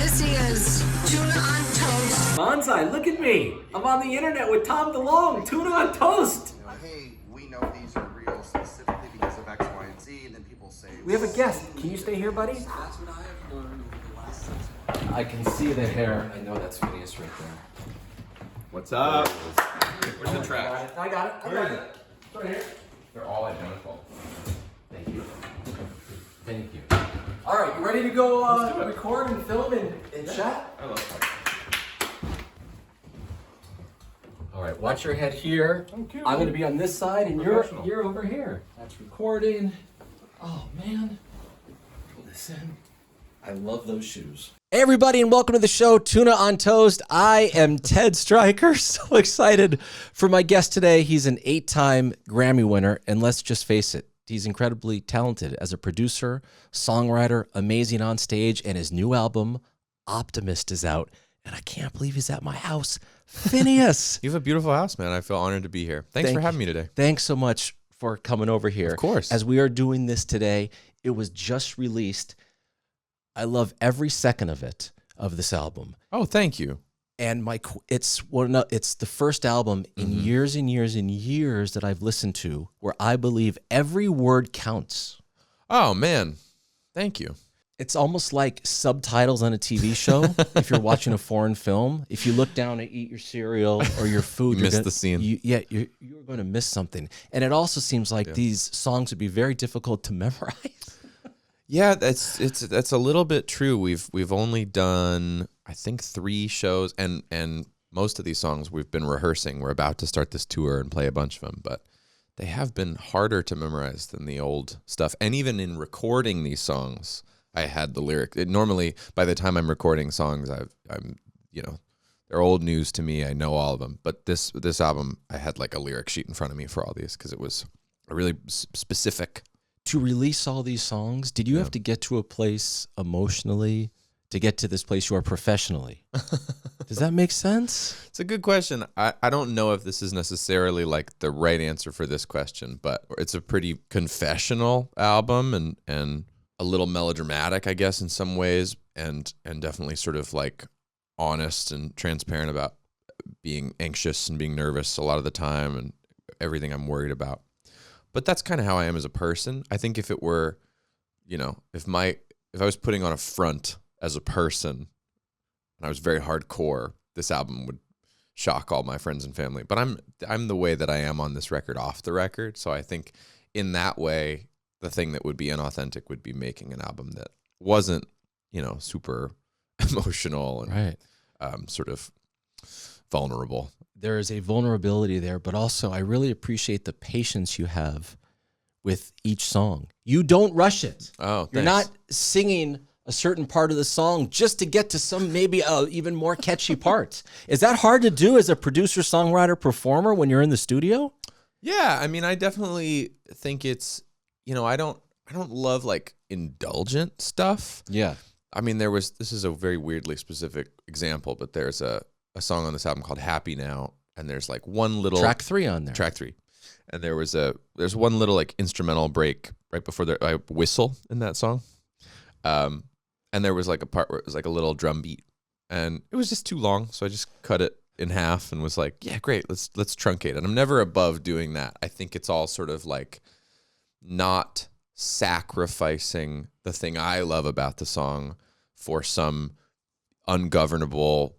This is Tuna on Toast. Bonsai, look at me. I'm on the internet with Tom DeLonge. Tuna on Toast. Hey, we know these are real specifically because of X, Y, and Z, and then people say... We have a guest. Can you stay here, buddy? That's what I have learned over the last 6 months. I can see the hair. I know that's Finneas right there. What's up? Where's the trash? I got it. I got it. It's right here. They're all identical. Thank you. Thank you. All right, you ready to go record and film and chat? I love that. All right, watch your head here. Okay. I'm going to be on this side, and you're Professional. over here. That's recording. Oh man, listen. I love those shoes. Hey everybody, and welcome to the show, Tuna on Toast. I am Ted Stryker. So excited for my guest today. He's an 8-time Grammy winner, and let's just face it, he's incredibly talented as a producer, songwriter, amazing on stage, and his new album, Optimist, is out. And I can't believe he's at my house. Finneas. You have a beautiful house, man. I feel honored to be here. Thanks for having me today. Thanks so much for coming over here. Of course. As we are doing this today, it was just released. I love every second of it, of this album. Oh, thank you. And it's the first album in years and years and years that I've listened to where I believe every word counts. Oh, man. Thank you. It's almost like subtitles on a TV show. If you're watching a foreign film, if you look down and eat your cereal or your food, You missed the scene. You're going to miss something. And it also seems like these songs would be very difficult to memorize. Yeah, that's a little bit true. We've only done, I think, 3 shows, and most of these songs we've been rehearsing. We're about to start this tour and play a bunch of them, but they have been harder to memorize than the old stuff. And even in recording these songs, I had the lyric. Normally, by the time I'm recording songs, I'm they're old news to me. I know all of them. But this album, I had like a lyric sheet in front of me for all these because it was a really specific. To release all these songs, did you have to get to a place emotionally to get to this place you are professionally? Does that make sense? It's a good question. I don't know if this is necessarily like the right answer for this question, but it's a pretty confessional album and a little melodramatic, I guess, in some ways, and definitely sort of like honest and transparent about being anxious and being nervous a lot of the time and everything I'm worried about. But that's kind of how I am as a person. I think if it were, if I was putting on a front as a person and I was very hardcore, this album would shock all my friends and family. But I'm the way that I am on this record off the record. So I think in that way, the thing that would be inauthentic would be making an album that wasn't, super emotional and sort of vulnerable. There is a vulnerability there, but also I really appreciate the patience you have with each song. You don't rush it. Oh, thanks. You're not singing a certain part of the song just to get to some maybe even more catchy part. Is that hard to do as a producer, songwriter, performer when you're in the studio? Yeah, I mean, I definitely think it's, I don't love like indulgent stuff. Yeah. I mean, this is a very weirdly specific example, but there's a song on this album called Happy Now, and there's like one little track 3 on there. Track 3. And there's one little like instrumental break right before I whistle in that song. And there was like a part where it was like a little drum beat, and it was just too long, so I just cut it in half and was like, yeah, great, let's truncate it. And I'm never above doing that. I think it's all sort of like not sacrificing the thing I love about the song for some ungovernable,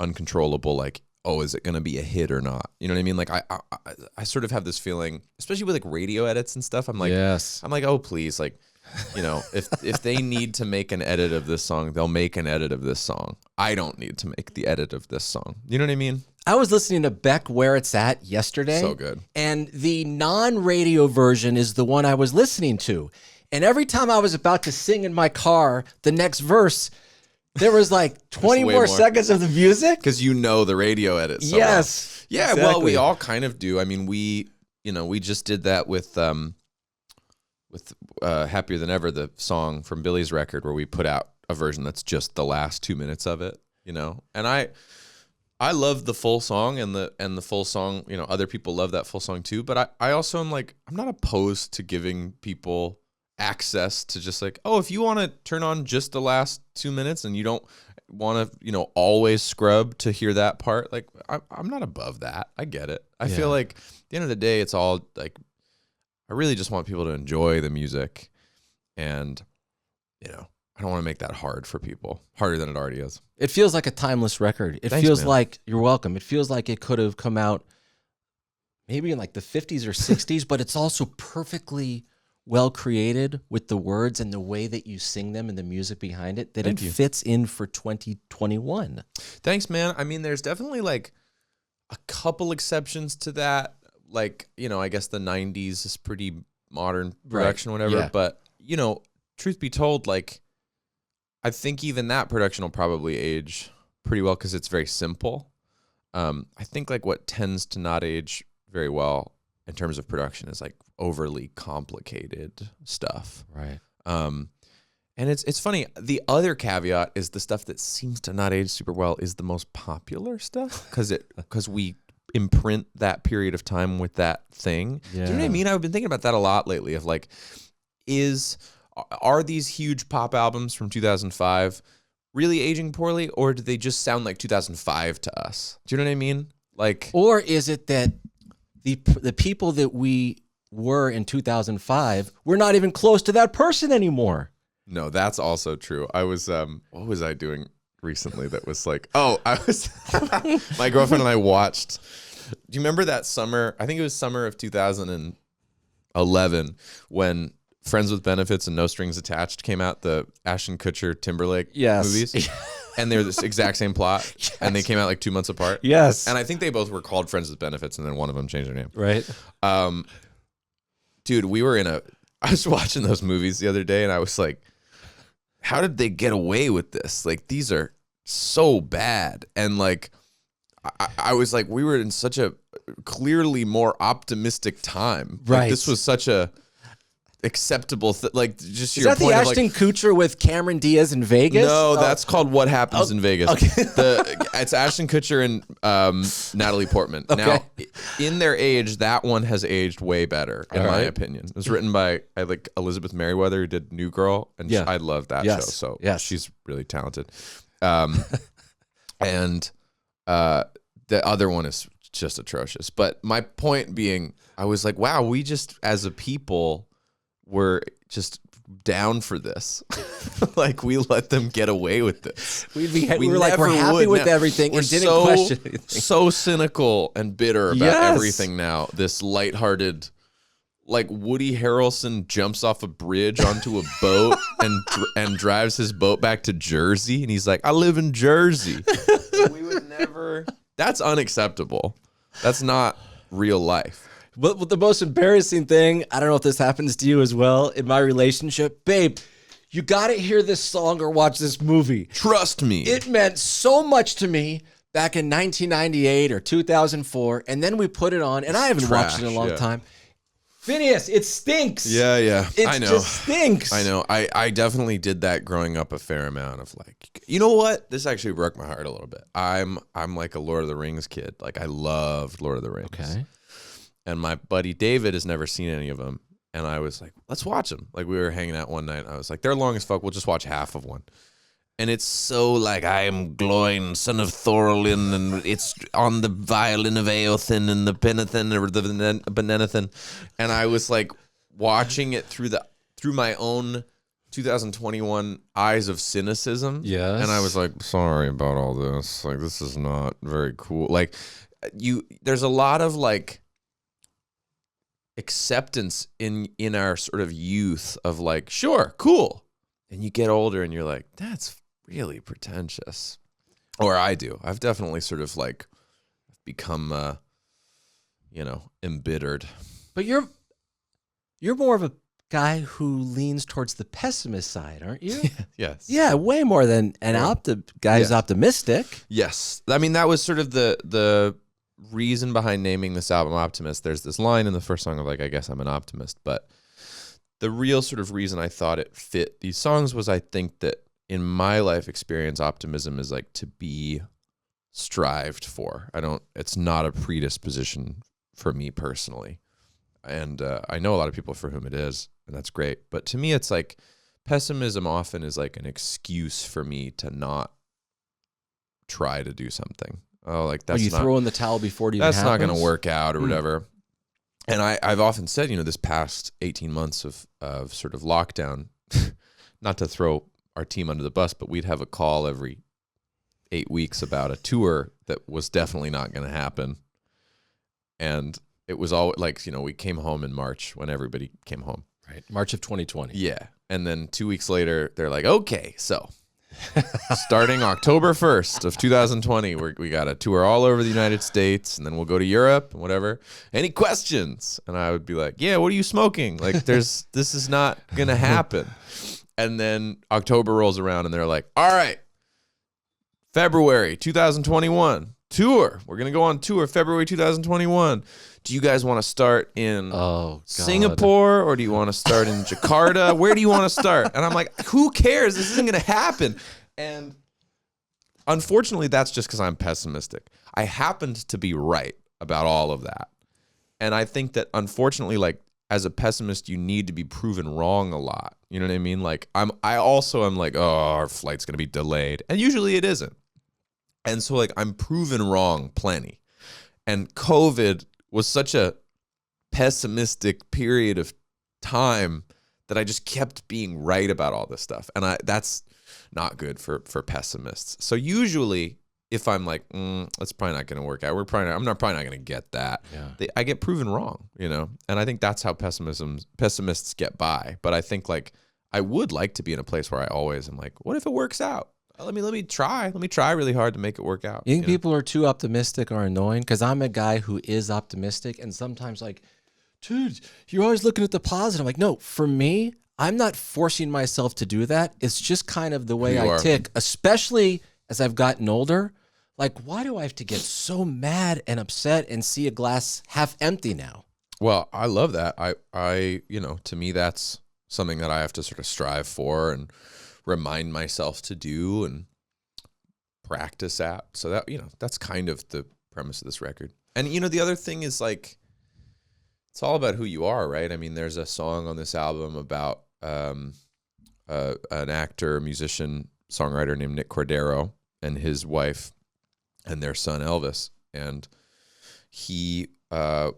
uncontrollable, like, oh, is it going to be a hit or not? You know what I mean? Like I sort of have this feeling, especially with like radio edits and stuff. I'm like, yes. I'm like, oh, please. Like, if they need to make an edit of this song, they'll make an edit of this song. I don't need to make the edit of this song. You know what I mean? I was listening to Beck Where It's At yesterday. So good. And the non-radio version is the one I was listening to. And every time I was about to sing in my car, the next verse, there was like 20 more seconds of the music. Because the radio edit. So yes. Well. Yeah, exactly. Well, we all kind of do. I mean, we just did that with Happier Than Ever, the song from Billie's record, where we put out a version that's just the last 2 minutes of it, And I love the full song and the full song, other people love that full song too. But I also am like, I'm not opposed to giving people access to just like, oh, if you want to turn on just the last 2 minutes and you don't want to, always scrub to hear that part, like I'm not above that. I get it. I feel like at the end of the day, it's all like, I really just want people to enjoy the music, and I don't want to make that hard for people, harder than it already is. It feels like a timeless record. It feels like, you're welcome. It feels like it could have come out maybe in like the 50s or 60s, but it's also perfectly well created with the words and the way that you sing them and the music behind it, that it fits in for 2021. Thanks, man. I mean, there's definitely like a couple exceptions to that. Like, I guess the 90s is pretty modern production, whatever. Yeah. But, truth be told, like, I think even that production will probably age pretty well because it's very simple. I think like what tends to not age very well in terms of production is like overly complicated stuff. Right. And it's funny. The other caveat is the stuff that seems to not age super well is the most popular stuff because we imprint that period of time with that thing. Yeah. Do you know what I mean? I've been thinking about that a lot lately of like, are these huge pop albums from 2005 really aging poorly, or do they just sound like 2005 to us? Do you know what I mean? Like, or is it that the people that we were in 2005, we're not even close to that person anymore? No, that's also true. I was, what was I doing recently that was like, my girlfriend and I watched, do you remember that summer? I think it was summer of 2011 when Friends with Benefits and No Strings Attached came out, the Ashton Kutcher Timberlake movies. And they're this exact same plot. Yes. And they came out like 2 months apart. Yes. And I think they both were called Friends with Benefits, and then one of them changed their name. Right. Dude, I was watching those movies the other day, and I was like, how did they get away with this? Like, these are so bad. And like, I was like, we were in such a clearly more optimistic time. Right. Like, this was such a acceptable like just is your that point the of Ashton like, Kutcher with Cameron Diaz in Vegas? No, that's called What Happens in Vegas. Okay. It's Ashton Kutcher and Natalie Portman. Okay. Now, in their age, that one has aged way better, in my opinion. It was written by Elizabeth Merriweather, who did New Girl, and I love that show. So she's really talented. And the other one is just atrocious. But my point being, I was like, wow, we just as a people were just down for this. Like, we let them get away with this. We were like, we're happy with everything and didn't question anything. So cynical and bitter about everything now. This lighthearted, like Woody Harrelson jumps off a bridge onto a boat and drives his boat back to Jersey. And he's like, I live in Jersey. We would never. That's unacceptable. That's not real life. But the most embarrassing thing, I don't know if this happens to you as well, in my relationship, babe, you got to hear this song or watch this movie. Trust me. It meant so much to me back in 1998 or 2004, and then we put it on, and I haven't watched it in a long time. Finneas, it stinks. Yeah. It just stinks. I know. I definitely did that growing up a fair amount of like, you know what? This actually broke my heart a little bit. I'm like a Lord of the Rings kid. Like, I loved Lord of the Rings. Okay. And my buddy David has never seen any of them. And I was like, let's watch them. Like, we were hanging out one night. And I was like, they're long as fuck. We'll just watch half of one. And it's so like, I am Gloin, son of Thorolin, and it's on the violin of Eothen and the Benethin or the Benenethin. And I was like watching it through my own 2021 eyes of cynicism. Yes. And I was like, sorry about all this. Like, this is not very cool. Like, there's a lot of like acceptance in our sort of youth of like, sure, cool. And you get older and you're like, that's really pretentious. Or I do. I've definitely sort of like become, embittered. But you're more of a guy who leans towards the pessimist side, aren't you? Yes. Yeah, way more than an guy who's optimistic. Yes. I mean, that was sort of the reason behind naming this album Optimist. There's this line in the first song of like, I guess I'm an optimist. But the real sort of reason I thought it fit these songs was I think that in my life experience, optimism is like to be strived for. It's not a predisposition for me personally. And I know a lot of people for whom it is. and that's great. But to me, it's like pessimism often is like an excuse for me to not try to do something. Oh, like that's you not, throw in the towel before it even that's happens? not going to work out or whatever. And I've often said, this past 18 months of sort of lockdown, not to throw our team under the bus, but we'd have a call every 8 weeks about a tour that was definitely not going to happen. And it was all like, we came home in March when everybody came home. Right. March of 2020. Yeah. And then 2 weeks later, they're like, okay, so starting October 1st of 2020, we got a tour all over the United States, and then we'll go to Europe and whatever. Any questions? And I would be like, yeah, what are you smoking? Like, this is not going to happen. And then October rolls around, and they're like, all right, February 2021 tour. We're going to go on tour February 2021. Do you guys want to start in Singapore, or do you want to start in Jakarta? Where do you want to start? And I'm like, who cares? This isn't going to happen. And unfortunately, that's just because I'm pessimistic. I happened to be right about all of that. And I think that unfortunately, like, as a pessimist, you need to be proven wrong a lot. You know what I mean? Like, I also am like, oh, our flight's going to be delayed. And usually it isn't. And so, like, I'm proven wrong plenty. And COVID was such a pessimistic period of time that I just kept being right about all this stuff. And that's not good for pessimists. So usually if I'm like, that's probably not going to work out, I'm probably not going to get that. Yeah. I get proven wrong, and I think that's how pessimists get by. But I think, like, I would like to be in a place where I always am like, what if it works out? Let me try really hard to make it work out. You think people are too optimistic or annoying? Because I'm a guy who is optimistic, and sometimes like, dude, you're always looking at the positive. I'm like, no, for me, I'm not forcing myself to do that. It's just kind of the way I tick, especially as I've gotten older. Like, why do I have to get so mad and upset and see a glass half empty now? Well, I love that. I to me, that's something that I have to sort of strive for and remind myself to do and practice at. So that, that's kind of the premise of this record. And, the other thing is, like, it's all about who you are, right? I mean, there's a song on this album about an actor, musician, songwriter named Nick Cordero and his wife and their son Elvis. And he got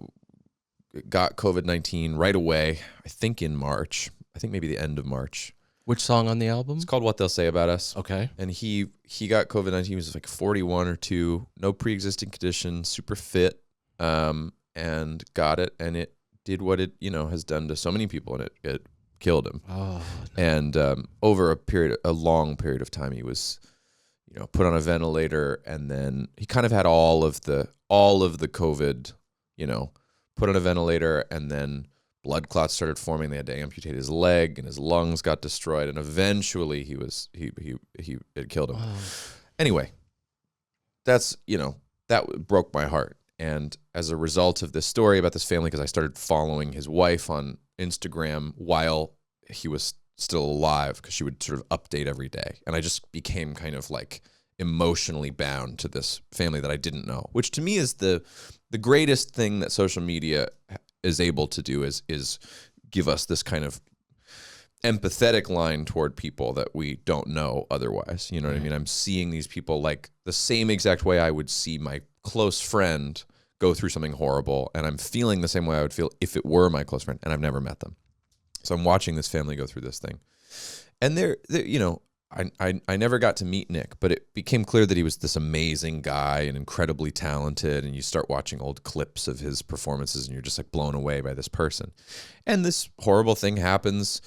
COVID-19 right away, I think in March. I think maybe the end of March. Which song on the album? It's called What They'll Say About Us. Okay. And he got COVID-19. He was like 41 or 2, no pre-existing condition, super fit, and got it. And it did what it, has done to so many people, and it killed him. Oh, no. And over a long period of time, he was, put on a ventilator, and then he kind of had all of the COVID, put on a ventilator, and then blood clots started forming. They had to amputate his leg, and his lungs got destroyed, and eventually it killed him. Wow. Anyway, that's, that broke my heart. And as a result of this story about this family, because I started following his wife on Instagram while he was still alive, because she would sort of update every day, and I just became kind of like emotionally bound to this family that I didn't know, which to me is the greatest thing that social media is able to do is give us this kind of empathetic line toward people that we don't know otherwise. You know what I mean? I'm seeing these people like the same exact way I would see my close friend go through something horrible, and I'm feeling the same way I would feel if it were my close friend, and I've never met them. So I'm watching this family go through this thing. And they're I never got to meet Nick, but it became clear that he was this amazing guy and incredibly talented. And you start watching old clips of his performances, and you're just like blown away by this person. And this horrible thing happens,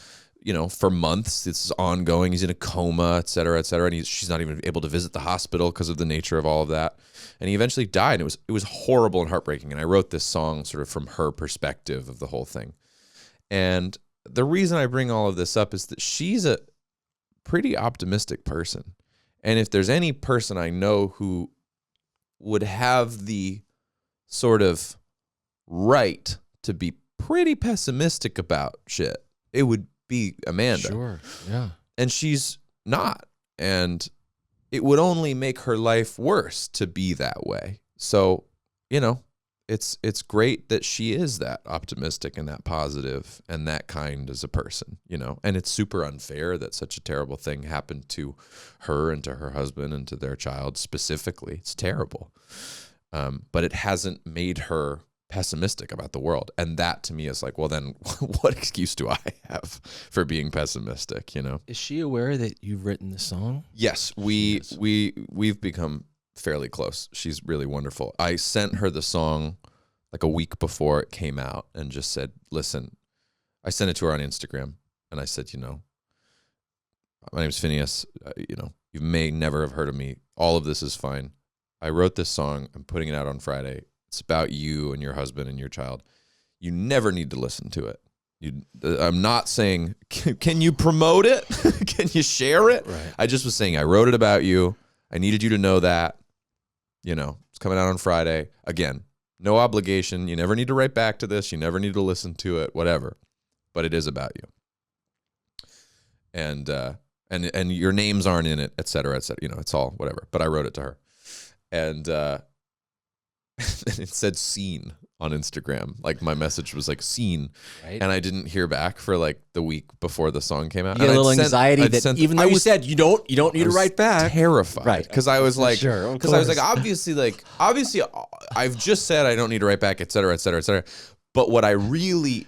for months. This is ongoing. He's in a coma, et cetera, et cetera. And she's not even able to visit the hospital because of the nature of all of that. And he eventually died. And it was horrible and heartbreaking. And I wrote this song sort of from her perspective of the whole thing. And the reason I bring all of this up is that she's a pretty optimistic person. And if there's any person I know who would have the sort of right to be pretty pessimistic about shit, it would be Amanda. Sure, yeah. And she's not. And it would only make her life worse to be that way. So, it's great that she is that optimistic and that positive and that kind as a person, you know. And it's super unfair that such a terrible thing happened to her and to her husband and to their child specifically. It's terrible. But it hasn't made her pessimistic about the world. And that to me is like, well, then what excuse do I have for being pessimistic, you know? Is she aware that you've written the song? Yes, we've become fairly close. She's really wonderful. I sent her the song like a week before it came out and just said, listen, I sent it to her on Instagram and I said, you know, my name's Finneas. You know, you may never have heard of me. All of this is fine. I wrote this song. I'm putting it out on Friday. It's about you and your husband and your child. You never need to listen to it. I'm not saying, can you promote it? Can you share it? Right. I just was saying I wrote it about you. I needed you to know that. You know, it's coming out on Friday. Again, no obligation. You never need to write back to this. You never need to listen to it, whatever. But it is about you. And your names aren't in it, et cetera, et cetera. You know, it's all whatever. But I wrote it to her. And it said "seen" on Instagram. Like my message was like "seen," Right. and I didn't hear back for like the week before the song came out. You get And a little I'd sent- anxiety I'd that sent- even though I you was said you don't need to write back. terrified, Right. Because I was like, Sure, of because I was like, course. obviously, I've just said I don't need to write back, et cetera, et cetera, et cetera. But what I really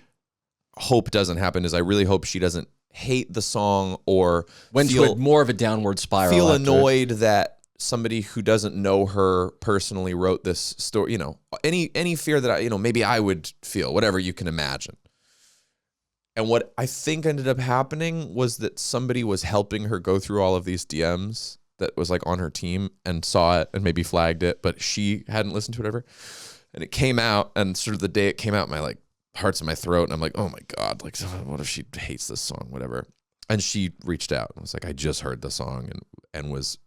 hope doesn't happen is I really hope she doesn't hate the song or Went to feel more of a downward spiral. feel after. annoyed that somebody who doesn't know her personally wrote this story, you know, any fear that maybe I would feel, whatever you can imagine. And what I think ended up happening was that somebody was helping her go through all of these DMs that was like on her team and saw it and maybe flagged it, but she hadn't listened to it ever. And it came out, and sort of the day it came out, my like heart's in my throat, and I'm like, oh my God, like what if she hates this song, whatever. And she reached out and was like, I just heard the song and was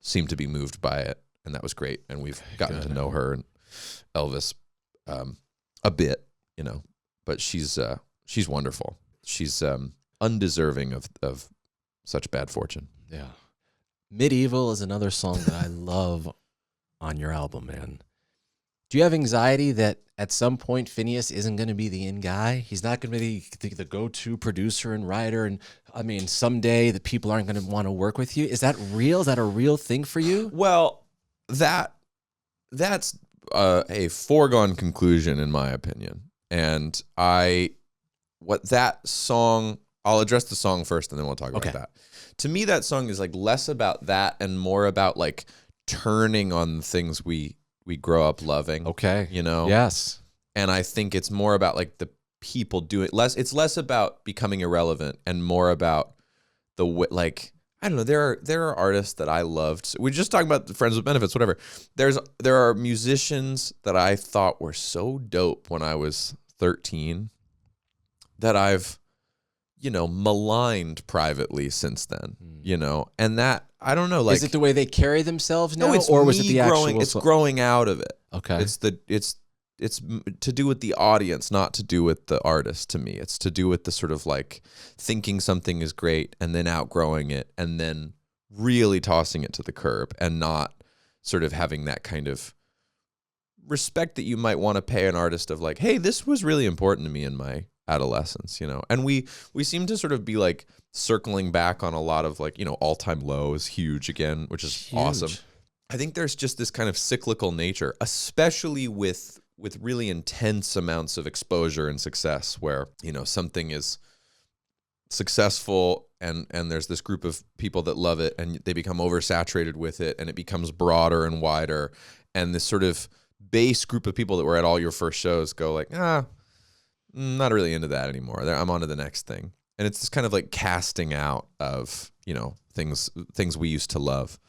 seemed to be moved by it. And that was great. And we've gotten to know her and Elvis a bit, you know, but she's wonderful. She's undeserving of such bad fortune. Yeah. Medieval is another song that I love on your album, man. Do you have anxiety that at some point Finneas isn't going to be the in guy? He's not going to be the go-to producer and writer. And I mean, someday the people aren't going to want to work with you. Is that real? Is that a real thing for you? Well, that's a foregone conclusion in my opinion. And that song, I'll address the song first and then we'll talk about that. To me, that song is like less about that and more about like turning on the things we grow up loving. Okay. You know? Yes. And I think it's more about like the people doing less. It's less about becoming irrelevant and more about the like, I don't know. There are artists that I loved. We're just talking about the Friends with Benefits, whatever. There are musicians that I thought were so dope when I was 13 that I've, maligned privately since then, and that, I don't know, like, is it the way they carry themselves now, no, it's or was it me the growing, actual? it's growing out of it. Okay. It's to do with the audience, not to do with the artist to me. It's to do with the sort of like thinking something is great and then outgrowing it and then really tossing it to the curb and not sort of having that kind of respect that you might want to pay an artist of like, hey, this was really important to me in my adolescence, and we seem to sort of be like circling back on a lot of like, all-time low is huge again, which is awesome. I think there's just this kind of cyclical nature, especially with really intense amounts of exposure and success where, something is successful and there's this group of people that love it and they become oversaturated with it and it becomes broader and wider. And this sort of base group of people that were at all your first shows go like, not really into that anymore. I'm on to the next thing. And it's this kind of like casting out of, things we used to love.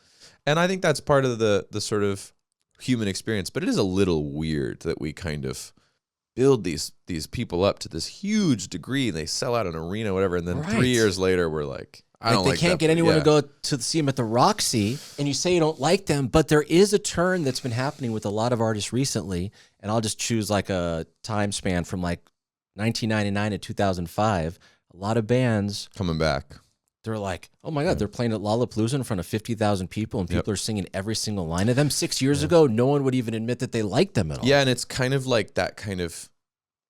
And I think that's part of the sort of human experience, but it is a little weird that we kind of build these people up to this huge degree. They sell out an arena, whatever, and then 3 years later, we're like, I don't like that. They can't get anyone to go to see them at the Roxy, and you say you don't like them, but there is a turn that's been happening with a lot of artists recently, and I'll just choose like a time span from like 1999 to 2005. A lot of bands coming back. They're like, oh my God, they're playing at Lollapalooza in front of 50,000 people and people are singing every single line of them. 6 years ago, no one would even admit that they liked them at all. Yeah, and it's kind of like that kind of,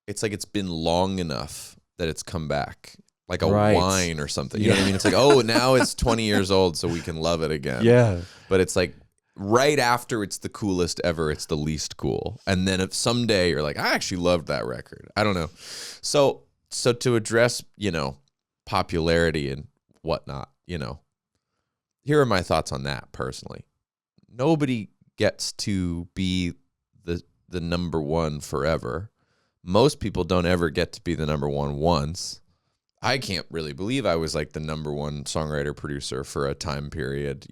it's like it's been long enough that it's come back. Like a wine or something. You know what I mean? It's like, oh, now it's 20 years old, so we can love it again. Yeah. But it's like right after it's the coolest ever, it's the least cool. And then if someday you're like, I actually loved that record. I don't know. So to address, popularity and whatnot, here are my thoughts on that personally. Nobody gets to be the number one forever. Most people don't ever get to be the number one once. I can't really believe I was like the number one songwriter producer for a time period,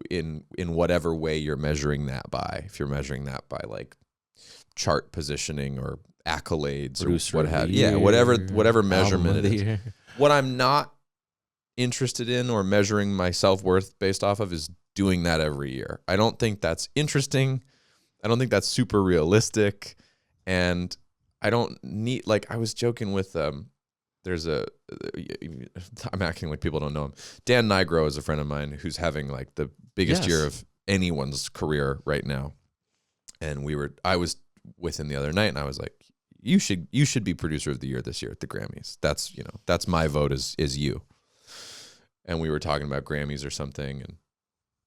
in whatever way you're measuring that by. If you're measuring that by like chart positioning or accolades Producer or what have you. year, Yeah, whatever measurement it is. Year. What I'm not interested in or measuring my self-worth based off of is doing that every year. I don't think that's interesting. I don't think that's super realistic. And I don't need, like, I was joking with I'm acting like people don't know him. Dan Nigro is a friend of mine who's having like the biggest year of anyone's career right now. And I was with him the other night and I was like, you should be producer of the year this year at the Grammys. That's my vote is you. And we were talking about Grammys or something. And,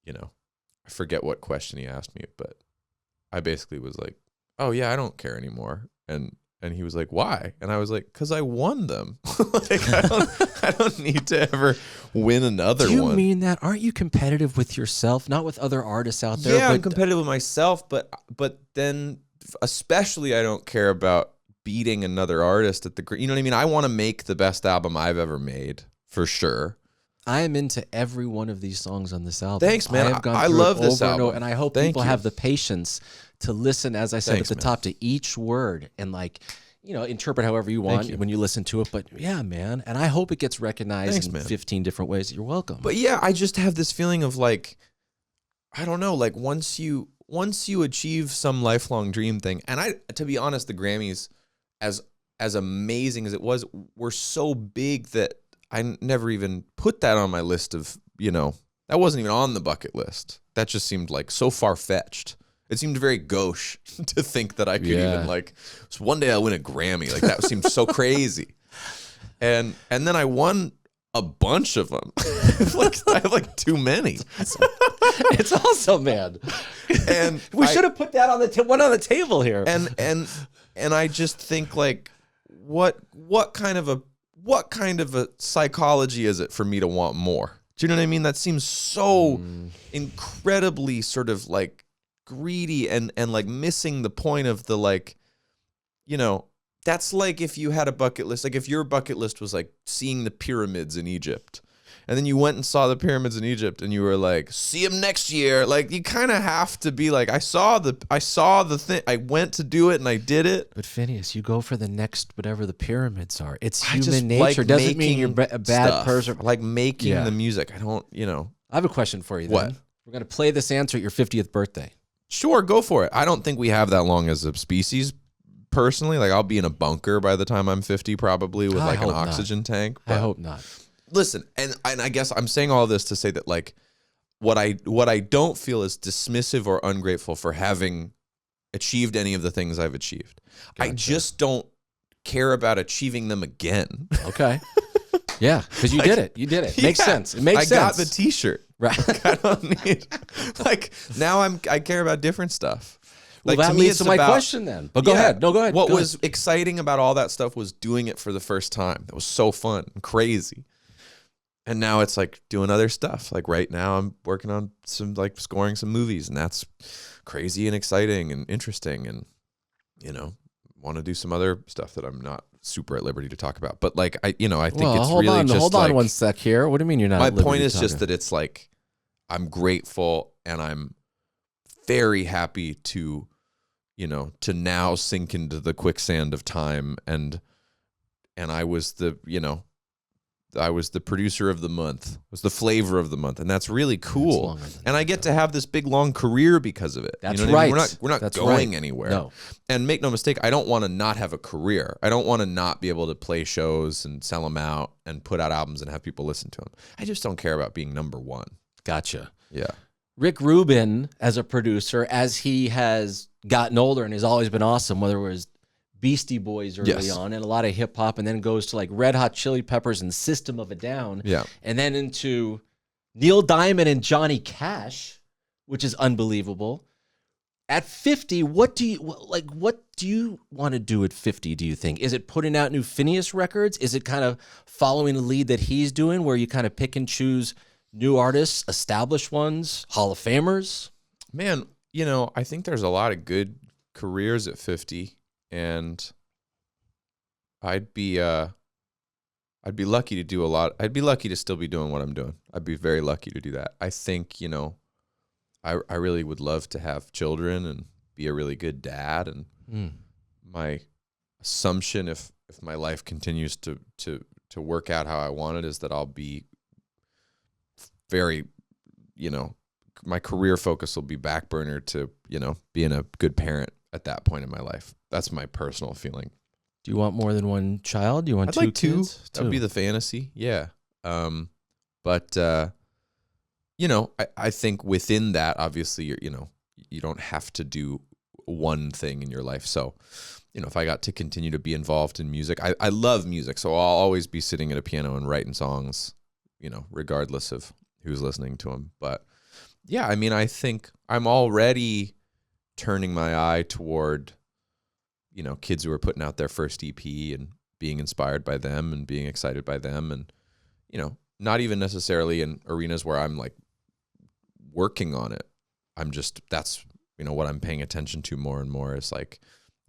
I forget what question he asked me, but I basically was like, oh yeah, I don't care anymore. And he was like, why? And I was like, because I won them. Like, I don't need to ever win another one. Do you mean that? Aren't you competitive with yourself, not with other artists out there? Yeah, I'm competitive with myself, but then especially I don't care about beating another artist at you know what I mean? I want to make the best album I've ever made, for sure. I am into every one of these songs on this album. Thanks, man. I have gone I through love it this over album. and I hope Thank people you. have the patience to listen, as I said Thanks, at the man. top, to each word and interpret however you want you. when you listen to it. But yeah, man. And I hope it gets recognized Thanks, in man. 15 different ways. You're welcome. But yeah, I just have this feeling of like, I don't know, like once you achieve some lifelong dream thing, and to be honest, the Grammys, as amazing as it was, were so big that I never even put that on my list of, that wasn't even on the bucket list. That just seemed like so far-fetched. It seemed very gauche to think that I could even so one day I'll win a Grammy. Like that seemed so crazy. And then I won a bunch of them. I have like too many. It's awesome, man. And we should have put that on one on the table here. And I just think like, what kind of a psychology is it for me to want more? Do you know what I mean? That seems so incredibly sort of like greedy and like missing the point of the like, that's like if you had a bucket list, like if your bucket list was like seeing the pyramids in Egypt, and then you went and saw the pyramids in Egypt and you were like, see them next year. Like you kind of have to be like, I saw the thing. I went to do it and I did it. But Finneas, you go for the next whatever the pyramids are. It's I just human nature. like Doesn't mean you're making a bad stuff. person. I like making Yeah. the music. I don't, I have a question for you. What? Then. We're going to play this answer at your 50th birthday. Sure, go for it. I don't think we have that long as a species. Personally, like I'll be in a bunker by the time I'm 50, probably with I like an hope not. oxygen tank. I But hope not. listen, and I guess I'm saying all this to say that like what I don't feel is dismissive or ungrateful for having achieved any of the things I've achieved. I Gotcha. just don't care about achieving them again. Okay. Yeah, because you did it. You did it. Makes Yeah, sense. It makes I sense. got the T-shirt. Right. I don't need like now I care about different stuff. Well, Like that to me, leads it's to my about- question then. But go Yeah. ahead. No, go ahead. What Go was ahead. exciting about all that stuff was doing it for the first time. That was so fun and crazy. And now it's like doing other stuff. Like right now I'm working on some like scoring some movies, and that's crazy and exciting and interesting, and want to do some other stuff that I'm not super at liberty to talk about. But like I think it's hold really on, just hold like, on one sec here. What do you mean you're not? my at liberty point to is talk just about? that it's like I'm grateful and I'm very happy to now sink into the quicksand of time, and I was I was the producer of the month, was the flavor of the month, and that's really cool. And I get to have this big long career because of it. That's you know what right. I mean? We're not That's going right. anywhere. No. And make no mistake, I don't want to not have a career. I don't want to not be able to play shows and sell them out and put out albums and have people listen to them. I just don't care about being number one. Gotcha. Yeah. Rick Rubin, as a producer, as he has gotten older and has always been awesome, whether it was Beastie Boys early on and a lot of hip hop, and then goes to like Red Hot Chili Peppers and System of a Down, and then into Neil Diamond and Johnny Cash, which is unbelievable. At 50, what do you want to do at 50, do you think? Is it putting out new Finneas records? Is it kind of following the lead that he's doing, where you kind of pick and choose new artists, established ones, Hall of Famers? Man, you know, I think there's a lot of good careers at 50. And I'd be lucky to do a lot. I'd be lucky to still be doing what I'm doing. I'd be very lucky to do that. I think, you know, I really would love to have children and be a really good dad. And my assumption, if my life continues to work out how I want it, is that I'll be very, you know, my career focus will be back burner to, you know, being a good parent at that point in my life. That's my personal feeling. Do you want more than one child? Do you want I'd two like two. kids? That would be the fantasy. Yeah. But you know, I think within that, obviously, you don't have to do one thing in your life. So, you know, if I got to continue to be involved in music, I love music. So I'll always be sitting at a piano and writing songs, you know, regardless of who's listening to them. But yeah, I mean, I think I'm already turning my eye toward, you know, kids who are putting out their first EP and being inspired by them and being excited by them. And, you know, not even necessarily in arenas where I'm like working on it. That's, you know, what I'm paying attention to more and more is like,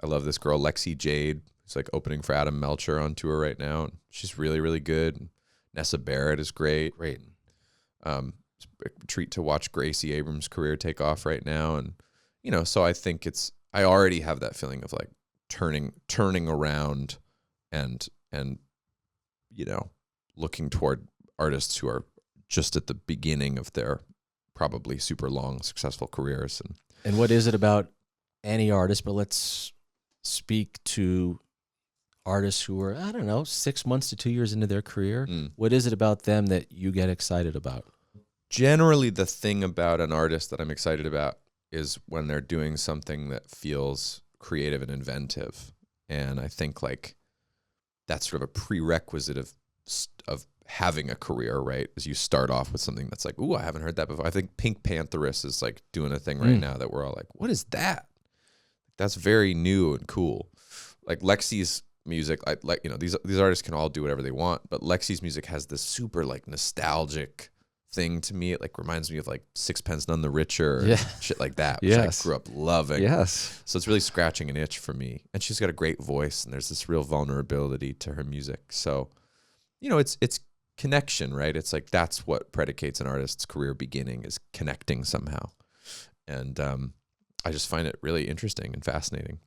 I love this girl, Lexi Jade, who's like opening for Adam Melcher on tour right now. And she's really, really good. And Nessa Barrett is great. It's a treat to watch Gracie Abrams' career take off right now. And, you know, so I think I already have that feeling of like turning around and, you know, looking toward artists who are just at the beginning of their probably super long, successful careers. And what is it about any artist, but let's speak to artists who are, I don't know, 6 months to 2 years into their career. What is it about them that you get excited about? Generally, the thing about an artist that I'm excited about is when they're doing something that feels creative and inventive. And I think like that's sort of a prerequisite of having a career, right? As you start off with something that's like, ooh, I haven't heard that before. I think Pink Pantheress is like doing a thing right now that we're all like, what is that? That's very new and cool. Like Lexi's music, like you know, these artists can all do whatever they want, but Lexi's music has this super like nostalgic thing to me. It like reminds me of like Sixpence None the Richer and shit like that, which I grew up loving. Yes. So it's really scratching an itch for me. And she's got a great voice and there's this real vulnerability to her music. So, you know, it's connection, right? It's like that's what predicates an artist's career beginning, is connecting somehow. And I just find it really interesting and fascinating.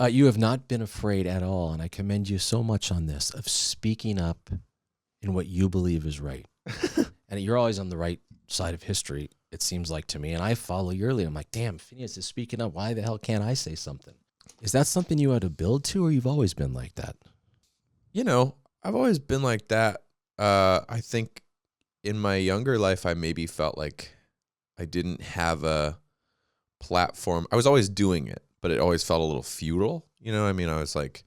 You have not been afraid at all, and I commend you so much on this, of speaking up in what you believe is right. And you're always on the right side of history, it seems like to me. And I follow your lead. I'm like, damn, Finneas is speaking up. Why the hell can't I say something? Is that something you had to build to, or you've always been like that? You know, I've always been like that. I think in my younger life, I maybe felt like I didn't have a platform. I was always doing it, but it always felt a little futile. You know what I mean? I was like,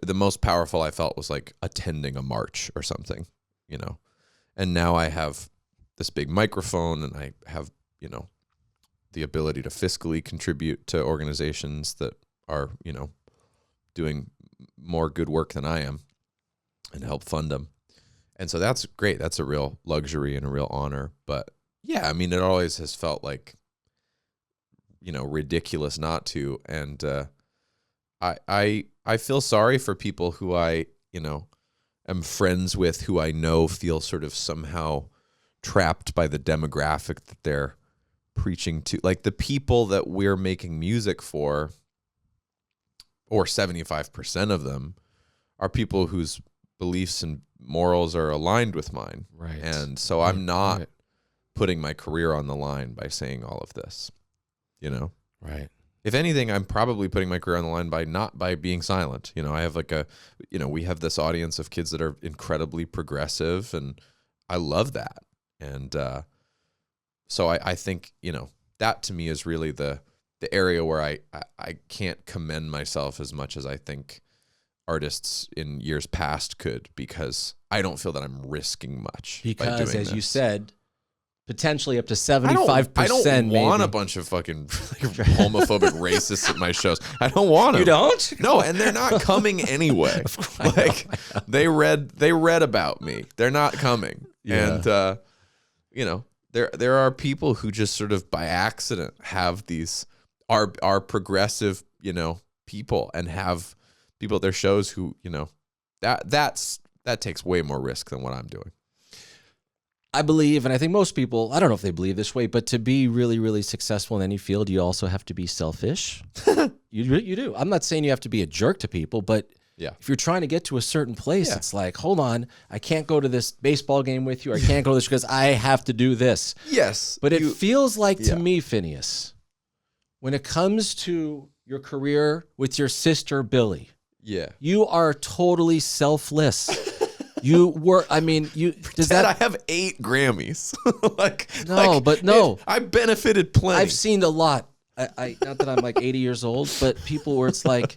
the most powerful I felt was like attending a march or something, you know? And now I have this big microphone and I have, you know, the ability to fiscally contribute to organizations that are, you know, doing more good work than I am and help fund them. And so that's great. That's a real luxury and a real honor. But yeah, I mean, it always has felt like, you know, ridiculous not to. And I feel sorry for people who I, you know, am friends with, who I know feel sort of somehow trapped by the demographic that they're preaching to. Like the people that we're making music for, or 75% of them, are people whose beliefs and morals are aligned with mine. Right. And so I'm not Right. putting my career on the line by saying all of this, you know? Right. If anything, I'm probably putting my career on the line by not by being silent. You know, I have like we have this audience of kids that are incredibly progressive, and I love that. And so I think, that to me is really the area where I can't commend myself as much as I think artists in years past could, because I don't feel that I'm risking much by Because, doing as you this. said, potentially up to I 75%. don't want maybe. a bunch of fucking homophobic racists at my shows. I don't want them. You don't? No, and they're not coming anyway. Like they read about me. They're not coming. Yeah. And there are people who just sort of by accident have these are progressive, people, and have people at their shows who, that takes way more risk than what I'm doing. I believe, and I think most people, I don't know if they believe this way, but to be really, really successful in any field, you also have to be selfish. You do. I'm not saying you have to be a jerk to people, but Yeah. if you're trying to get to a certain place, it's like, hold on, I can't go to this baseball game with you. I can't go to this because I have to do this. Yes. But it feels like to Yeah. me, Finneas, when it comes to your career with your sister, Billie, Yeah. you are totally selfless. You were, does Ted, I that, have 8 Grammys. No. I benefited plenty. I've seen a lot. I not that I'm like 80 years old, but people where it's like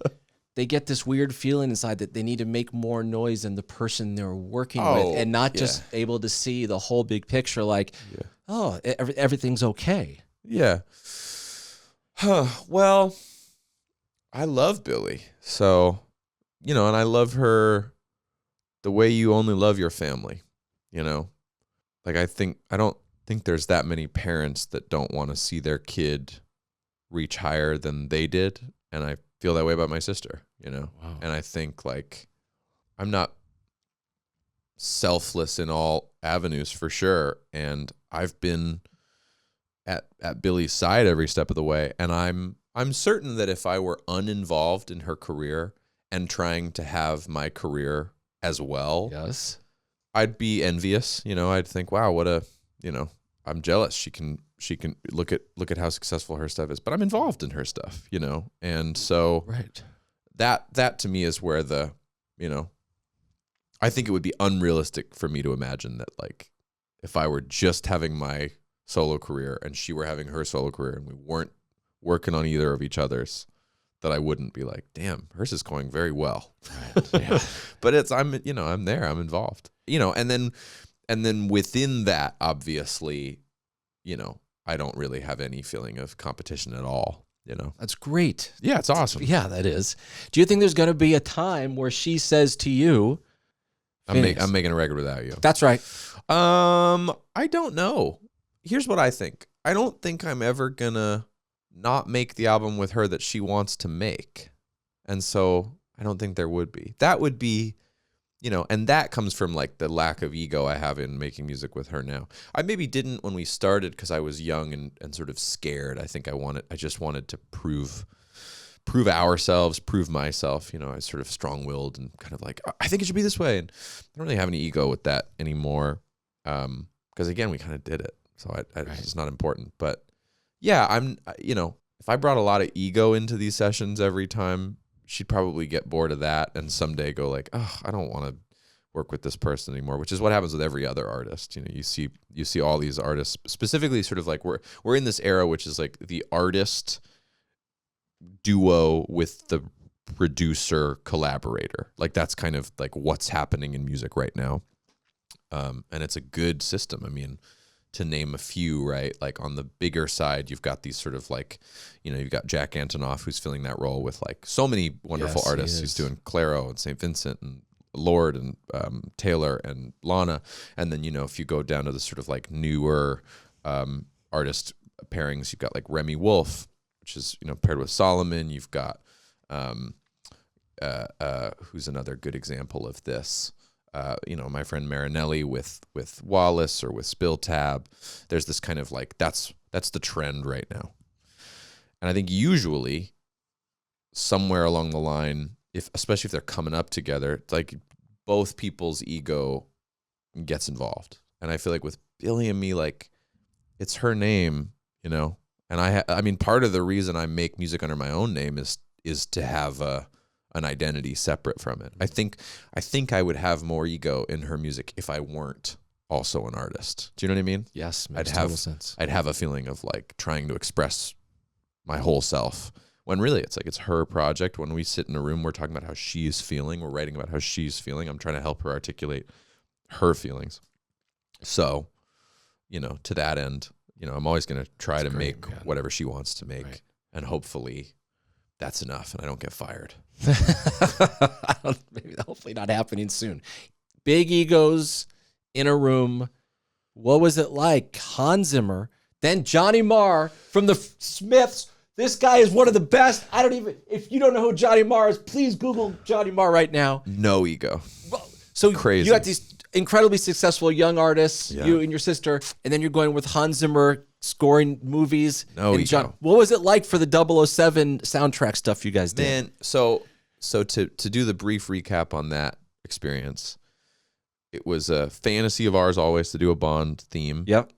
they get this weird feeling inside that they need to make more noise than the person they're working with, and not just able to see the whole big picture. Like, everything's okay. Yeah. Well, I love Billie. So, and I love her the way you only love your family, Like I don't think there's that many parents that don't want to see their kid reach higher than they did, and I feel that way about my sister, Wow. And I think like I'm not selfless in all avenues for sure, and I've been at Billie's side every step of the way, and I'm certain that if I were uninvolved in her career and trying to have my career as well, Yes. I'd be envious. I'd think, wow, what a, I'm jealous. She can look at how successful her stuff is, but I'm involved in her stuff, and so Right. that to me is where the, I think it would be unrealistic for me to imagine that, like, if I were just having my solo career and she were having her solo career and we weren't working on either of each other's, that I wouldn't be like, damn, hers is going very well. Right. Yeah. But I'm there, I'm involved, and then within that, obviously, I don't really have any feeling of competition at all, That's great. Yeah, it's awesome. Yeah, that is. Do you think there's going to be a time where she says to you, I'm making a record without you. that's right. I don't know. Here's what I think. I don't think I'm ever gonna not make the album with her that she wants to make. And so I don't think there would be. That would be, and that comes from like the lack of ego I have in making music with her now. I maybe didn't when we started because I was young and sort of scared. I think I just wanted to prove ourselves, prove myself. I was sort of strong-willed and kind of like, I think it should be this way. And I don't really have any ego with that anymore. Because again, we kind of did it. So it's not important. But yeah, if I brought a lot of ego into these sessions every time, she'd probably get bored of that and someday go like, oh, I don't want to work with this person anymore, which is what happens with every other artist. You see all these artists, specifically sort of like we're in this era, which is like the artist duo with the producer collaborator. Like that's kind of like what's happening in music right now. And it's a good system. I mean, to name a few, right? Like on the bigger side, you've got these sort of like, you've got Jack Antonoff, who's filling that role with like so many wonderful Yes, he artists. is. He's doing Clairo and St. Vincent and Lord and Taylor and Lana. And then, if you go down to the sort of like newer artist pairings, you've got like Remy Wolf, which is, paired with Solomon. You've got, who's another good example of this? My friend Marinelli with Wallace or with Spill Tab. There's this kind of like, that's the trend right now. And I think usually somewhere along the line, especially if they're coming up together, it's like both people's ego gets involved. And I feel like with Billie and me, like, it's her name, you know. And I mean, part of the reason I make music under my own name is to have an identity separate from it. I think I would have more ego in her music if I weren't also an artist. Do you know what I mean? Yes, makes total sense. I'd have a feeling of like trying to express my whole self, when really it's like it's her project. When we sit in a room, we're talking about how she's feeling. We're writing about how she's feeling. I'm trying to help her articulate her feelings. So, you know, to that end, you know, I'm always going to try to make whatever she wants to make. Right. And hopefully that's enough and I don't get fired. Maybe hopefully not happening soon. Big egos in a room. What was it like? Hans Zimmer, then Johnny Marr from the Smiths. This guy is one of the best. If you don't know who Johnny Marr is, please Google Johnny Marr right now. No ego. So crazy. You got these incredibly successful young artists, you and your sister, and then you're going with Hans Zimmer scoring movies. No ego. What was it like for the 007 soundtrack stuff you guys did? Man, so to do the brief recap on that experience, it was a fantasy of ours always to do a Bond theme. Yep.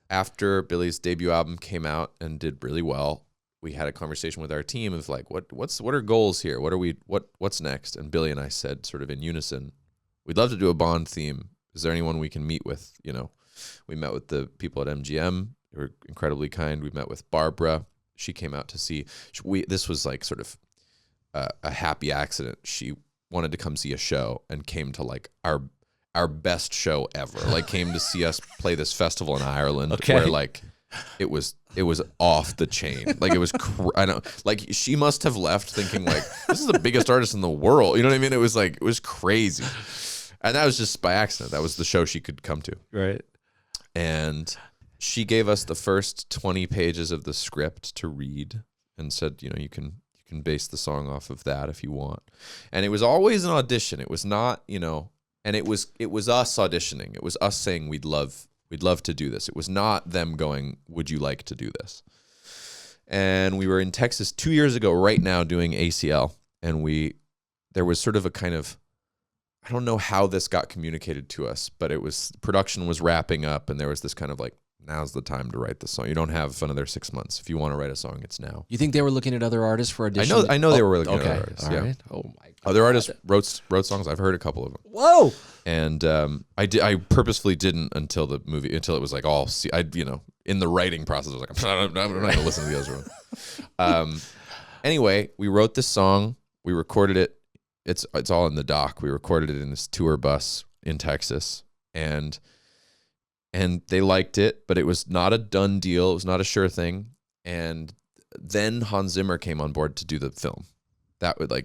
After Billie's debut album came out and did really well, we had a conversation with our team of like, what are goals here? What's next? And Billie and I said sort of in unison, we'd love to do a Bond theme. Is there anyone we can meet with? You know, we met with the people at MGM. They were incredibly kind. We met with Barbara. She came out to see. This was like sort of a happy accident. She wanted to come see a show and came to like our best show ever. Like came to see us play this festival in Ireland where like it was off the chain. Like it was I know, like she must have left thinking like this is the biggest artist in the world. You know what I mean? It was crazy. And that was just by accident. That was the show she could come to. Right. And she gave us the first 20 pages of the script to read and said, you know, you can base the song off of that if you want. And it was always an audition. It was not, you know, and it was us auditioning. It was us saying we'd love to do this. It was not them going, would you like to do this? And we were in Texas 2 years ago right now doing ACL. And there was sort of a kind of, I don't know how this got communicated to us, but production was wrapping up and there was this kind of like, now's the time to write the song. You don't have another 6 months. If you want to write a song, it's now. You think they were looking at other artists for auditions? I know they were looking at other artists. All right. Oh my God. Other artists wrote songs. I've heard a couple of them. Whoa. And I purposefully didn't until it was like all. In the writing process, I was like, I'm not going to listen to the other one. Anyway, we wrote this song. We recorded it. It's all in the doc. We recorded it in this tour bus in Texas, and they liked it, but it was not a done deal. It was not a sure thing. And then Hans Zimmer came on board to do the film.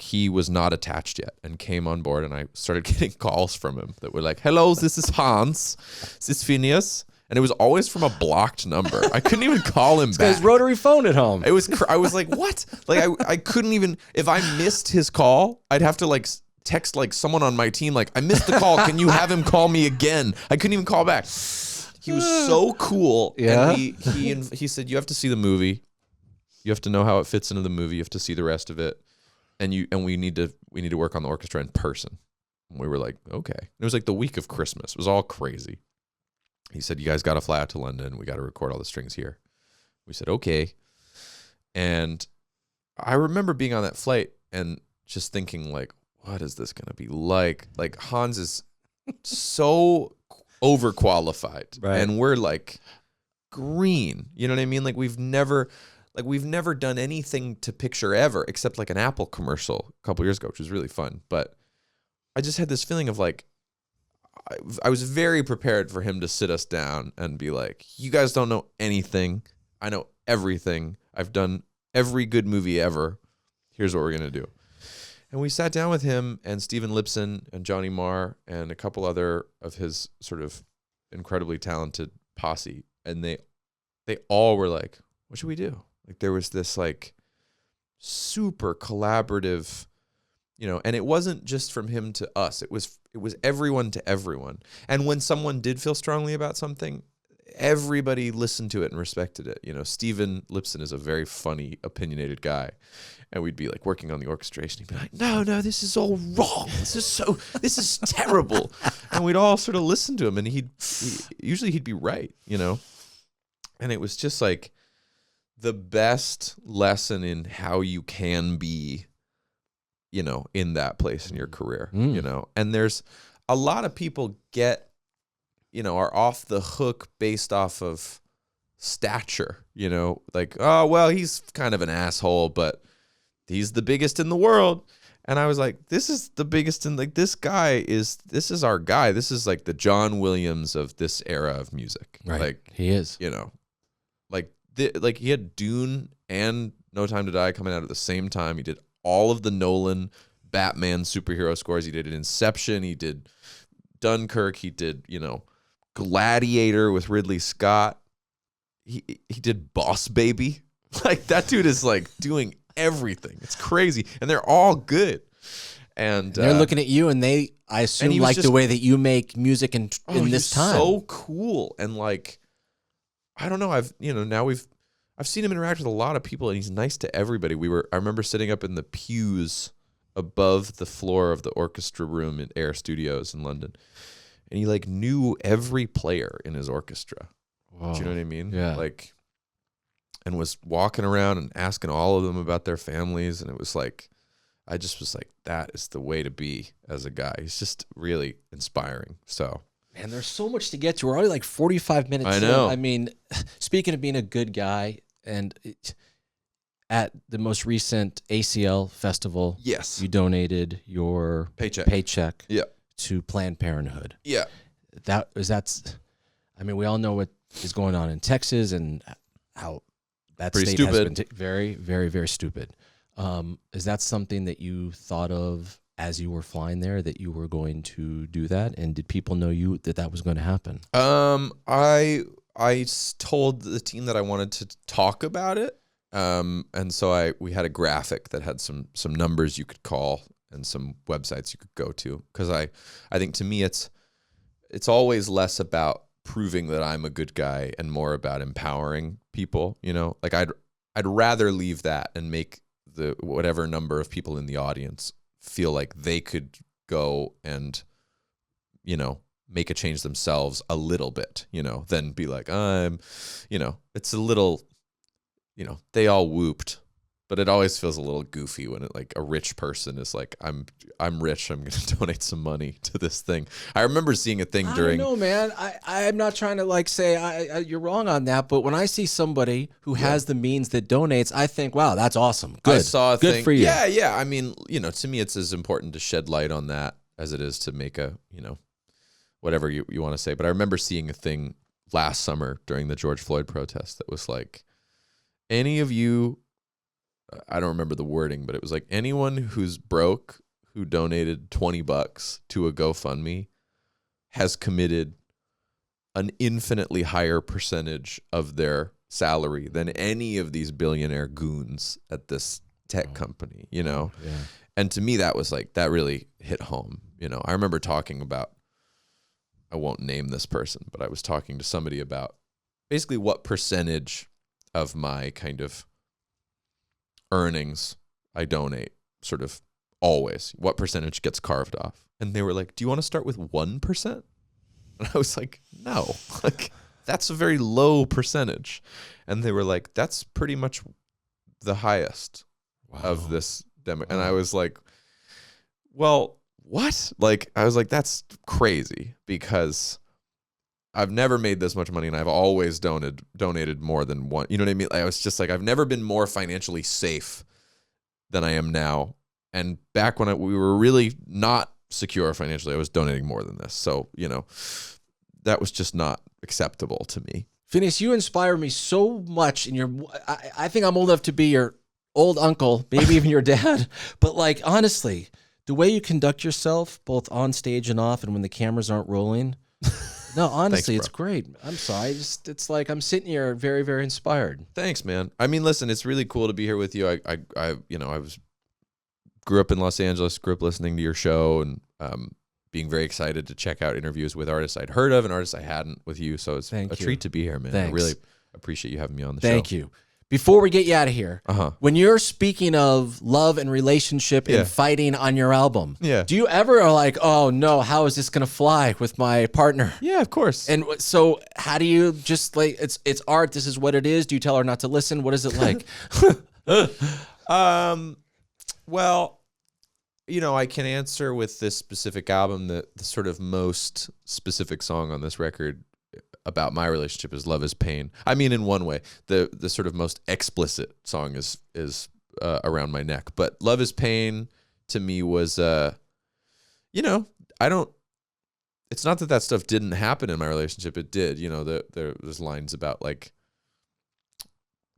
He was not attached yet and came on board, and I started getting calls from him that were like, hello, this is Hanz. This is Finneas. And it was always from a blocked number. I couldn't even call him back. His rotary phone at home. I was like, what? Like I couldn't even, if I missed his call, I'd have to like text like someone on my team, like, I missed the call. Can you have him call me again? I couldn't even call back. He was so cool. Yeah. And he said, you have to see the movie. You have to know how it fits into the movie. You have to see the rest of it. And we need to work on the orchestra in person. And we were like, okay. And it was like the week of Christmas. It was all crazy. He said, you guys got to fly out to London. We got to record all the strings here. We said, okay. And I remember being on that flight and just thinking like, what is this going to be like? Like Hans is so overqualified, right? And we're like green. You know what I mean? Like we've never done anything to picture ever except like an Apple commercial a couple years ago, which was really fun. But I just had this feeling of like, I was very prepared for him to sit us down and be like, you guys don't know anything. I know everything. I've done every good movie ever. Here's what we're going to do. And we sat down with him and Stephen Lipson and Johnny Marr and a couple other of his sort of incredibly talented posse. And they all were like, what should we do? Like there was this like super collaborative, you know, and it wasn't just from him to us. It was everyone to everyone. And when someone did feel strongly about something, everybody listened to it and respected it. You know, Steven Lipson is a very funny, opinionated guy. And we'd be like working on the orchestration. He'd be like, no, this is all wrong. This is terrible. And we'd all sort of listen to him, and usually he'd be right, you know? And it was just like the best lesson in how you can be, you know, in that place in your career, you know? And there's a lot of people are off the hook based off of stature, you know? Like, oh, well, he's kind of an asshole, but he's the biggest in the world. And I was like, this is the biggest in, like, this is our guy. This is like the John Williams of this era of music. Right. Like, he is. You know, like he had Dune and No Time to Die coming out at the same time. He did all of the Nolan Batman superhero scores. He did Inception. He did Dunkirk. He did, you know, Gladiator with Ridley Scott. He did Boss Baby. Like, that dude is like doing everything. It's crazy, and they're all good. And they're looking at you, and I assume, like, the way that you make music in this time. So cool. And like, I don't know. I've seen him interact with a lot of people, and he's nice to everybody. I remember sitting up in the pews above the floor of the orchestra room at Air Studios in London, and he like knew every player in his orchestra. Whoa. Do you know what I mean? Yeah. Like, and was walking around and asking all of them about their families. And it was like, I just was like, that is the way to be as a guy. He's just really inspiring. So, man, there's so much to get to. We're already like 45 minutes I know. in. I mean, speaking of being a good guy, and at the most recent ACL festival, yes, you donated your paycheck yeah. to Planned Parenthood. Yeah. I mean, we all know what is going on in Texas and how that pretty state stupid. has been very, very, very stupid. Is that something that you thought of as you were flying there, that you were going to do that? And did people know that was going to happen? I told the team that I wanted to talk about it. And so we had a graphic that had some numbers you could call and some websites you could go to. Cause I think to me, it's always less about proving that I'm a good guy and more about empowering people, you know, like I'd rather leave that and make the whatever number of people in the audience feel like they could go and, you know, make a change themselves a little bit, you know, than be like, you know, it's a little, you know, they all whooped, but it always feels a little goofy when it, like, a rich person is like, I'm rich, I'm going to donate some money to this thing. I remember seeing a thing during. I don't know, man. I'm not trying to like say you're wrong on that, but when I see somebody who has the means that donates, I think, wow, that's awesome. Good. I saw a Good thing. for you. Yeah. I mean, you know, to me, it's as important to shed light on that as it is to make a, you know, whatever you want to say. But I remember seeing a thing last summer during the George Floyd protest that was like, any of you, I don't remember the wording, but it was like, anyone who's broke who donated $20 to a GoFundMe has committed an infinitely higher percentage of their salary than any of these billionaire goons at this tech company, you know? Yeah. And to me, that was like, that really hit home. You know, I remember talking about, I won't name this person, but I was talking to somebody about basically what percentage of my kind of earnings I donate, sort of always. What percentage gets carved off? And they were like, do you want to start with 1%? And I was like, no, like, that's a very low percentage. And they were like, that's pretty much the highest of this demo. And I was like, well, what? Like, I was like, that's crazy, because I've never made this much money, and I've always donated more than one. You know what I mean? I was just like, I've never been more financially safe than I am now. And back when we were really not secure financially, I was donating more than this. So, you know, that was just not acceptable to me. Finneas, you inspire me so much. I think I'm old enough to be your old uncle, maybe even your dad. But like, honestly, the way you conduct yourself, both on stage and off, and when the cameras aren't rolling. No, honestly, Thanks, it's great. I'm sorry. It's like I'm sitting here very, very inspired. Thanks, man. I mean, listen, it's really cool to be here with you. I grew up in Los Angeles, grew up listening to your show, and being very excited to check out interviews with artists I'd heard of and artists I hadn't with you. So it's Thank a you. treat to be here, man. Thanks. I really appreciate you having me on the show. Thank you. Before we get you out of here, when you're speaking of love and relationship and fighting on your album, do you ever are like, oh no, how is this going to fly with my partner? Yeah, of course. And so how do you just like, it's art, this is what it is. Do you tell her not to listen? What is it like? Well, you know, I can answer with this specific album that the sort of most specific song on this record about my relationship is Love is Pain. I mean, in one way, the sort of most explicit song is Around My Neck. But Love is Pain to me was, you know, it's not that stuff didn't happen in my relationship. It did. You know, there's lines about like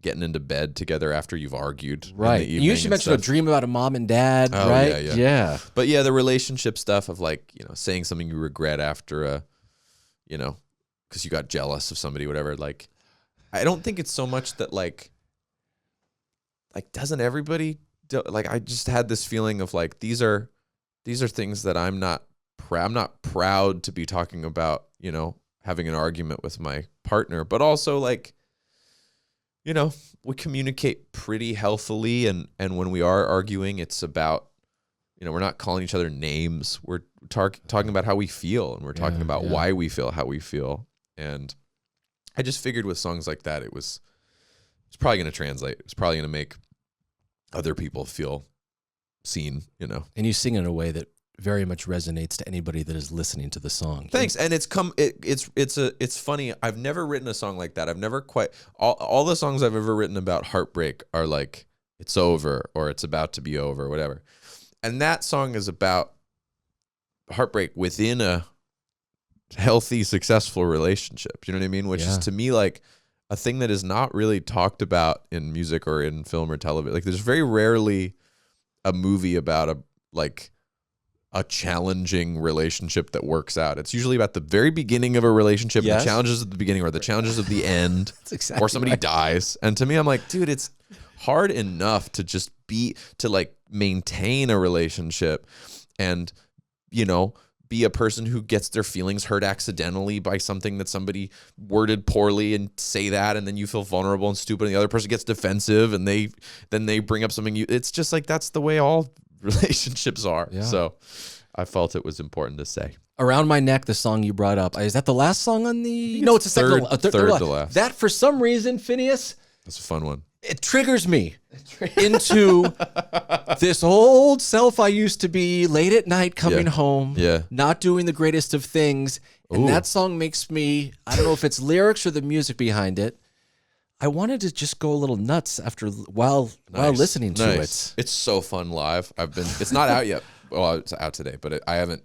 getting into bed together after you've argued. Right. You usually mention a dream about a mom and dad, right? Yeah. But yeah, the relationship stuff of like, you know, saying something you regret after a, you know, because you got jealous of somebody, whatever. Like, I don't think it's so much that like doesn't everybody do, like, I just had this feeling of like, these are things that I'm not proud to be talking about, you know, having an argument with my partner, but also like, you know, we communicate pretty healthily. And when we are arguing, it's about, you know, we're not calling each other names. We're talking about how we feel, and we're talking about why we feel how we feel. And I just figured with songs like that, it's probably going to translate. It's probably going to make other people feel seen, you know. And you sing in a way that very much resonates to anybody that is listening to the song. Thanks. And it's funny. I've never written a song like that. I've never quite, all the songs I've ever written about heartbreak are like, it's over or it's about to be over, or whatever. And that song is about heartbreak within a healthy, successful relationship. You know what I mean? Which is to me like a thing that is not really talked about in music or in film or television. Like there's very rarely a movie about a challenging relationship that works out. It's usually about the very beginning of a relationship, the challenges at the beginning or the challenges at the end, or somebody dies. And to me, I'm like, dude, it's hard enough to just maintain a relationship and, you know, be a person who gets their feelings hurt accidentally by something that somebody worded poorly and say that, and then you feel vulnerable and stupid, and the other person gets defensive, and then they bring up something. It's just like that's the way all relationships are. Yeah. So I felt it was important to say. Around My Neck, the song you brought up, is that the last song on the? No, it's the third to last. That for some reason, Finneas. That's a fun one. It triggers me into this old self I used to be, late at night coming home, not doing the greatest of things. And that song makes me, I don't know if it's lyrics or the music behind it, I wanted to just go a little nuts while listening to it. It's so fun live. It's not out yet. Well, it's out today, but I've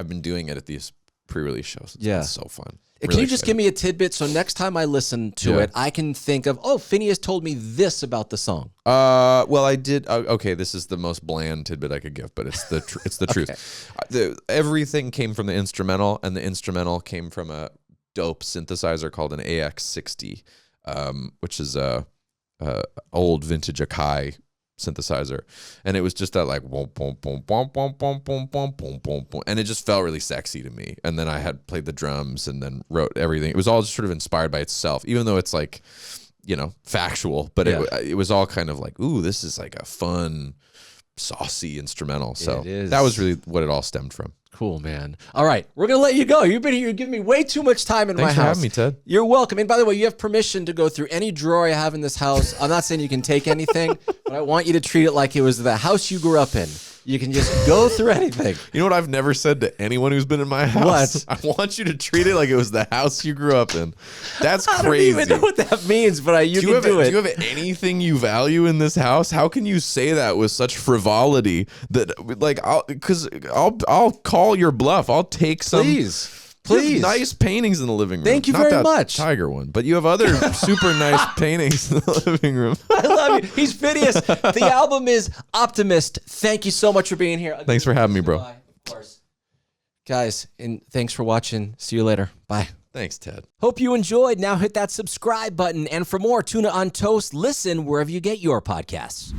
been doing it at these pre-release shows. It's so fun. Can you just give me a tidbit so next time I listen to it, I can think of, Finneas told me this about the song? Well, I did. Okay, this is the most bland tidbit I could give, but it's the truth. Everything came from the instrumental, and the instrumental came from a dope synthesizer called an AX60, which is a old vintage Akai synthesizer, and it was just that like boom, boom, boom, boom, boom, boom, boom, boom, boom, boom, boom, and it just felt really sexy to me. And then I had played the drums and then wrote everything. It was all just sort of inspired by itself, even though it's like, you know, factual, but it was all kind of like, ooh, this is like a fun, saucy instrumental. So that was really what it all stemmed from. Cool, man. All right, we're going to let you go. You've been here. You're giving me way too much time in my house. Thanks for having me, Ted. You're welcome. And by the way, you have permission to go through any drawer I have in this house. I'm not saying you can take anything, but I want you to treat it like it was the house you grew up in. You can just go through anything. You know what I've never said to anyone who's been in my house? What? I want you to treat it like it was the house you grew up in. That's crazy. I don't even know what that means, but you can do it. Do you have anything you value in this house? How can you say that with such frivolity that, like, I'll call your bluff. I'll take some. Please. Nice paintings in the living room. Thank you very much. Tiger one, but you have other super nice paintings in the living room. I love you. He's Finneas. The album is Optimist. Thank you so much for being here. Thanks for having me, bro. Of course. Guys, and thanks for watching. See you later. Bye. Thanks, Ted. Hope you enjoyed. Now hit that subscribe button. And for more Tuna on Toast, listen wherever you get your podcasts.